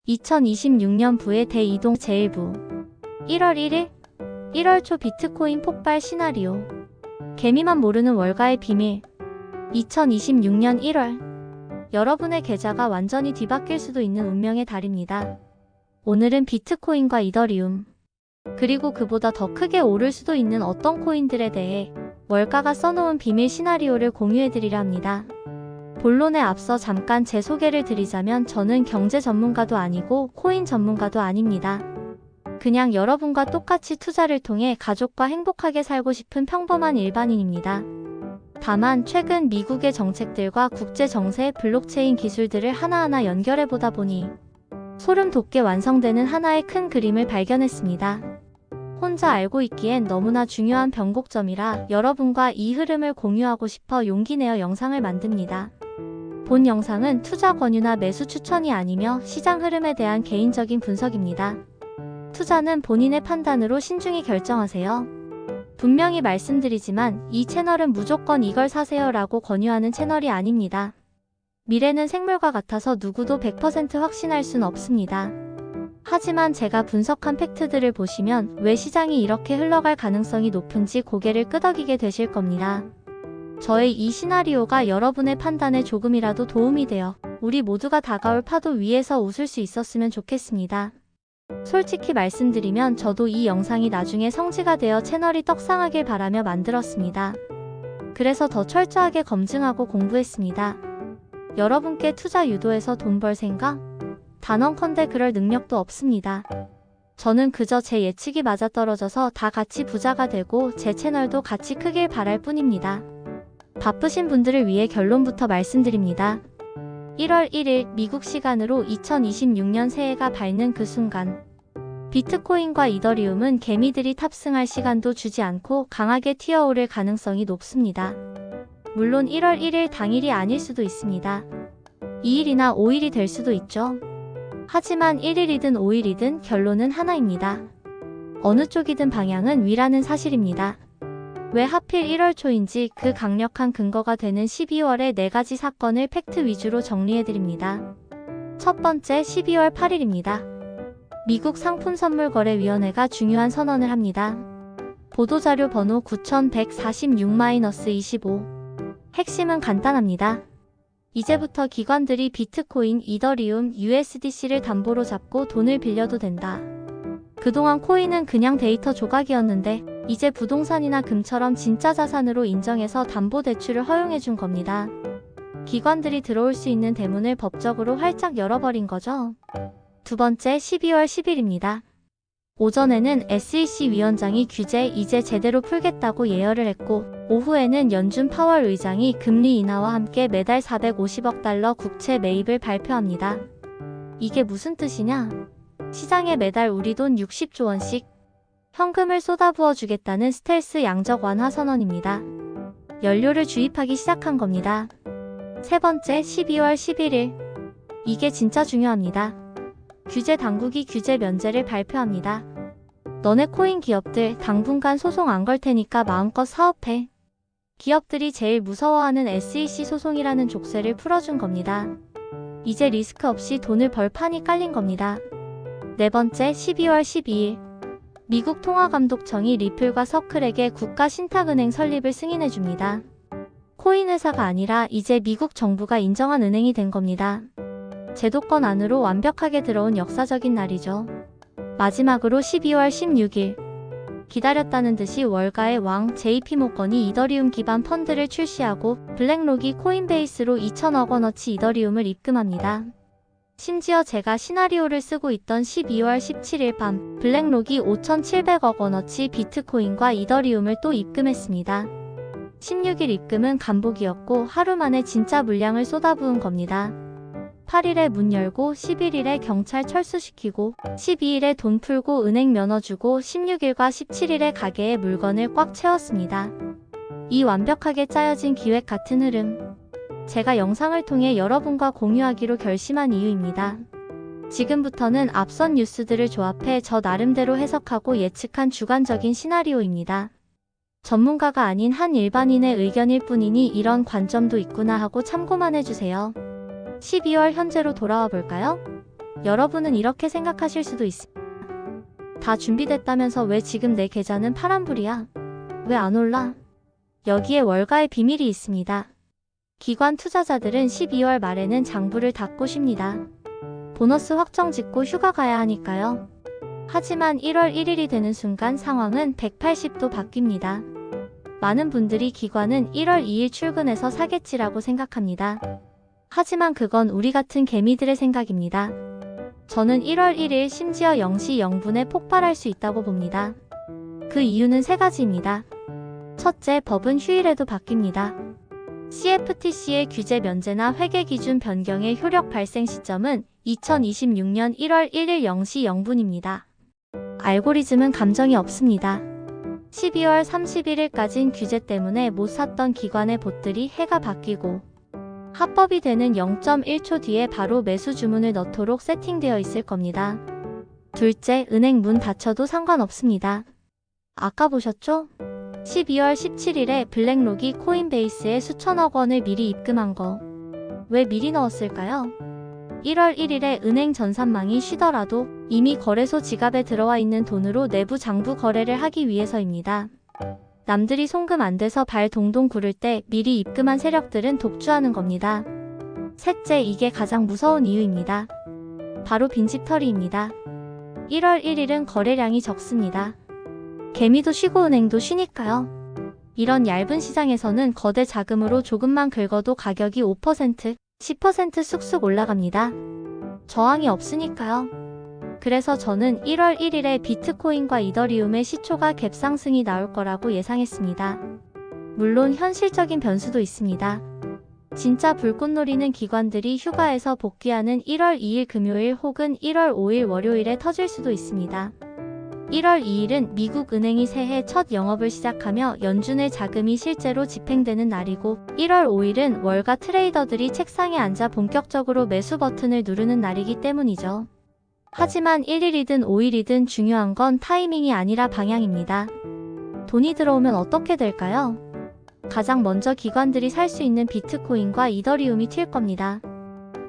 2026년부의 대이동 제1부 1월 1일 1월 초 비트코인 폭발 시나리오 개미만 모르는 월가의 비밀 2026년 1월 여러분의 계좌가 완전히 뒤바뀔 수도 있는 운명의 달입니다. 오늘은 비트코인과 이더리움 그리고 그보다 더 크게 오를 수도 있는 어떤 코인들에 대해 월가가 써놓은 비밀 시나리오를 공유해드리려 합니다. 본론에 앞서 잠깐 제 소개를 드리자면 저는 경제 전문가도 아니고 코인 전문가도 아닙니다. 그냥 여러분과 똑같이 투자를 통해 가족과 행복하게 살고 싶은 평범한 일반인입니다. 다만 최근 미국의 정책들과 국제 정세, 블록체인 기술들을 하나하나 연결해보다 보니 소름 돋게 완성되는 하나의 큰 그림을 발견했습니다. 혼자 알고 있기엔 너무나 중요한 변곡점이라 여러분과 이 흐름을 공유하고 싶어 용기 내어 영상을 만듭니다. 본 영상은 투자 권유나 매수 추천이 아니며 시장 흐름에 대한 개인적인 분석입니다. 투자는 본인의 판단으로 신중히 결정하세요. 분명히 말씀드리지만 이 채널은 무조건 이걸 사세요 라고 권유하는 채널이 아닙니다. 미래는 생물과 같아서 누구도 100% 확신할 순 없습니다. 하지만 제가 분석한 팩트들을 보시면 왜 시장이 이렇게 흘러갈 가능성이 높은지 고개를 끄덕이게 되실 겁니다. 저의 이 시나리오가 여러분의 판단에 조금이라도 도움이 되어 우리 모두가 다가올 파도 위에서 웃을 수 있었으면 좋겠습니다. 솔직히 말씀드리면 저도 이 영상이 나중에 성지가 되어 채널이 떡상하길 바라며 만들었습니다. 그래서 더 철저하게 검증하고 공부했습니다. 여러분께 투자 유도해서 돈 벌 생각? 단언컨대 그럴 능력도 없습니다. 저는 그저 제 예측이 맞아떨어져서 다 같이 부자가 되고 제 채널도 같이 크길 바랄 뿐입니다. 바쁘신 분들을 위해 결론부터 말씀드립니다. 1월 1일 미국 시간으로 2026년 새해가 밝는 그 순간 비트코인과 이더리움은 개미들이 탑승할 시간도 주지 않고 강하게 튀어오를 가능성이 높습니다. 물론 1월 1일 당일이 아닐 수도 있습니다. 2일이나 5일이 될 수도 있죠. 하지만 1일이든 5일이든 결론은 하나입니다. 어느 쪽이든 방향은 위라는 사실입니다. 왜 하필 1월 초인지 그 강력한 근거가 되는 12월의 4가지 사건을 팩트 위주로 정리해드립니다. 첫 번째 12월 8일입니다. 미국 상품선물거래위원회가 중요한 선언을 합니다. 보도자료 번호 9146-25 핵심은 간단합니다. 이제부터 기관들이 비트코인, 이더리움, USDC를 담보로 잡고 돈을 빌려도 된다. 그동안 코인은 그냥 데이터 조각이었는데 이제 부동산이나 금처럼 진짜 자산으로 인정해서 담보대출을 허용해준 겁니다. 기관들이 들어올 수 있는 대문을 법적으로 활짝 열어버린 거죠. 두 번째 12월 10일입니다. 오전에는 SEC 위원장이 규제 이제 제대로 풀겠다고 예열을 했고 오후에는 연준 파월 의장이 금리 인하와 함께 매달 450억 달러 국채 매입을 발표합니다. 이게 무슨 뜻이냐? 시장에 매달 우리 돈 60조 원씩 현금을 쏟아부어 주겠다는 스텔스 양적 완화 선언입니다. 연료를 주입하기 시작한 겁니다. 세 번째 12월 11일 이게 진짜 중요합니다. 규제 당국이 규제 면제를 발표합니다. 너네 코인 기업들 당분간 소송 안 걸 테니까 마음껏 사업해. 기업들이 제일 무서워하는 SEC 소송이라는 족쇄를 풀어준 겁니다. 이제 리스크 없이 돈을 벌 판이 깔린 겁니다. 네 번째 12월 12일 미국 통화감독청이 리플과 서클에게 국가신탁은행 설립을 승인해줍니다. 코인 회사가 아니라 이제 미국 정부가 인정한 은행이 된 겁니다. 제도권 안으로 완벽하게 들어온 역사적인 날이죠. 마지막으로 12월 16일 기다렸다는 듯이 월가의 왕 JP모건이 이더리움 기반 펀드를 출시하고 블랙록이 코인베이스로 2천억 원어치 이더리움을 입금합니다. 심지어 제가 시나리오를 쓰고 있던 12월 17일 밤 블랙록이 5,700억 원어치 비트코인과 이더리움을 또 입금했습니다. 16일 입금은 간복이었고 하루 만에 진짜 물량을 쏟아부은 겁니다. 8일에 문 열고 11일에 경찰 철수시키고 12일에 돈 풀고 은행 면허 주고 16일과 17일에 가게에 물건을 꽉 채웠습니다. 이 완벽하게 짜여진 기획 같은 흐름 제가 영상을 통해 여러분과 공유하기로 결심한 이유입니다. 지금부터는 앞선 뉴스들을 조합해 저 나름대로 해석하고 예측한 주관적인 시나리오입니다. 전문가가 아닌 한 일반인의 의견일 뿐이니 이런 관점도 있구나 하고 참고만 해주세요. 12월 현재로 돌아와 볼까요? 여러분은 이렇게 생각하실 수도 있습니다. 다 준비됐다면서 왜 지금 내 계좌는 파란불이야? 왜 안 올라? 여기에 월가의 비밀이 있습니다. 기관 투자자들은 12월 말에는 장부를 닫고 쉽니다. 보너스 확정 짓고 휴가 가야 하니까요. 하지만 1월 1일이 되는 순간 상황은 180도 바뀝니다. 많은 분들이 기관은 1월 2일 출근해서 사겠지라고 생각합니다. 하지만 그건 우리 같은 개미들의 생각입니다. 저는 1월 1일 심지어 0시 0분에 폭발할 수 있다고 봅니다. 그 이유는 세 가지입니다. 첫째, 법은 휴일에도 바뀝니다. CFTC의 규제 면제나 회계 기준 변경의 효력 발생 시점은 2026년 1월 1일 0시 0분입니다. 알고리즘은 감정이 없습니다. 12월 31일까진 규제 때문에 못 샀던 기관의 봇들이 해가 바뀌고 합법이 되는 0.1초 뒤에 바로 매수 주문을 넣도록 세팅되어 있을 겁니다. 둘째, 은행 문 닫혀도 상관없습니다. 아까 보셨죠? 12월 17일에 블랙록이 코인베이스에 수천억 원을 미리 입금한 거. 왜 미리 넣었을까요? 1월 1일에 은행 전산망이 쉬더라도 이미 거래소 지갑에 들어와 있는 돈으로 내부 장부 거래를 하기 위해서입니다. 남들이 송금 안 돼서 발 동동 구를 때 미리 입금한 세력들은 독주하는 겁니다. 셋째, 이게 가장 무서운 이유입니다. 바로 빈집털이입니다. 1월 1일은 거래량이 적습니다. 개미도 쉬고 은행도 쉬니까요. 이런 얇은 시장에서는 거대 자금으로 조금만 긁어도 가격이 5%, 10% 쑥쑥 올라갑니다. 저항이 없으니까요. 그래서 저는 1월 1일에 비트코인과 이더리움의 시초가 갭상승이 나올 거라고 예상했습니다. 물론 현실적인 변수도 있습니다. 진짜 불꽃 노리는 기관들이 휴가에서 복귀하는 1월 2일 금요일 혹은 1월 5일 월요일에 터질 수도 있습니다. 1월 2일은 미국 은행이 새해 첫 영업을 시작하며 연준의 자금이 실제로 집행되는 날이고 1월 5일은 월가 트레이더들이 책상에 앉아 본격적으로 매수 버튼을 누르는 날이기 때문이죠. 하지만 1일이든 5일이든 중요한 건 타이밍이 아니라 방향입니다. 돈이 들어오면 어떻게 될까요? 가장 먼저 기관들이 살 수 있는 비트코인과 이더리움이 튈 겁니다.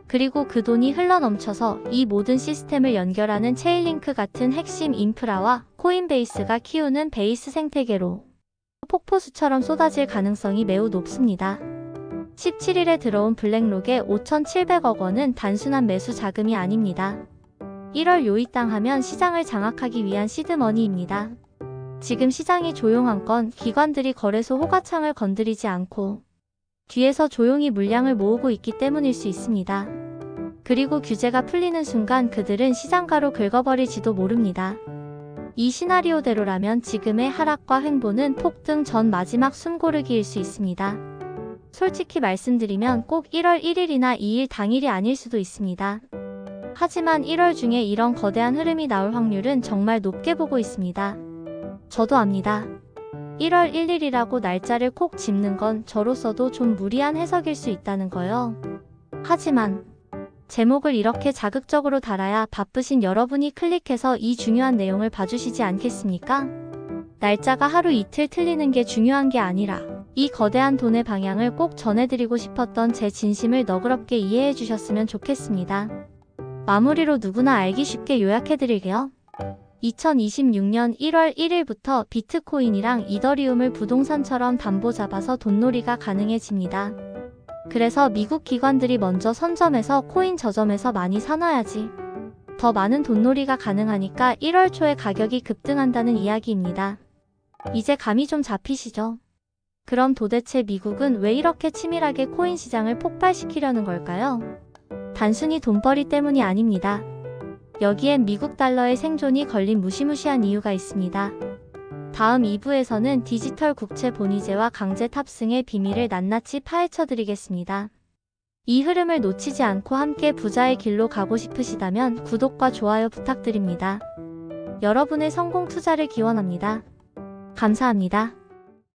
그리고 그 돈이 흘러넘쳐서 이 모든 시스템을 연결하는 체인링크 같은 핵심 인프라와 코인베이스가 키우는 베이스 생태계로 폭포수처럼 쏟아질 가능성이 매우 높습니다. 17일에 들어온 블랙록의 5,700억 원은 단순한 매수 자금이 아닙니다. 1월 요이땅 하면 시장을 장악하기 위한 시드머니입니다. 지금 시장이 조용한 건 기관들이 거래소 호가창을 건드리지 않고 뒤에서 조용히 물량을 모으고 있기 때문일 수 있습니다. 그리고 규제가 풀리는 순간 그들은 시장가로 긁어버릴지도 모릅니다. 이 시나리오대로라면 지금의 하락과 횡보는 폭등 전 마지막 숨고르기일 수 있습니다. 솔직히 말씀드리면 꼭 1월 1일이나 2일 당일이 아닐 수도 있습니다. 하지만 1월 중에 이런 거대한 흐름이 나올 확률은 정말 높게 보고 있습니다. 저도 압니다. 1월 1일이라고 날짜를 콕 짚는 건 저로서도 좀 무리한 해석일 수 있다는 거요. 하지만 제목을 이렇게 자극적으로 달아야 바쁘신 여러분이 클릭해서 이 중요한 내용을 봐주시지 않겠습니까? 날짜가 하루 이틀 틀리는 게 중요한 게 아니라 이 거대한 돈의 방향을 꼭 전해드리고 싶었던 제 진심을 너그럽게 이해해 주셨으면 좋겠습니다. 마무리로 누구나 알기 쉽게 요약해드릴게요. 2026년 1월 1일부터 비트코인이랑 이더리움을 부동산처럼 담보 잡아서 돈놀이가 가능해집니다. 그래서 미국 기관들이 먼저 선점해서 코인 저점에서 많이 사놔야지 더 많은 돈놀이가 가능하니까 1월 초에 가격이 급등한다는 이야기입니다. 이제 감이 좀 잡히시죠? 그럼 도대체 미국은 왜 이렇게 치밀하게 코인 시장을 폭발시키려는 걸까요? 단순히 돈벌이 때문이 아닙니다. 여기엔 미국 달러의 생존이 걸린 무시무시한 이유가 있습니다. 다음 2부에서는 디지털 국채 본위제와 강제 탑승의 비밀을 낱낱이 파헤쳐드리겠습니다. 이 흐름을 놓치지 않고 함께 부자의 길로 가고 싶으시다면 구독과 좋아요 부탁드립니다. 여러분의 성공 투자를 기원합니다. 감사합니다.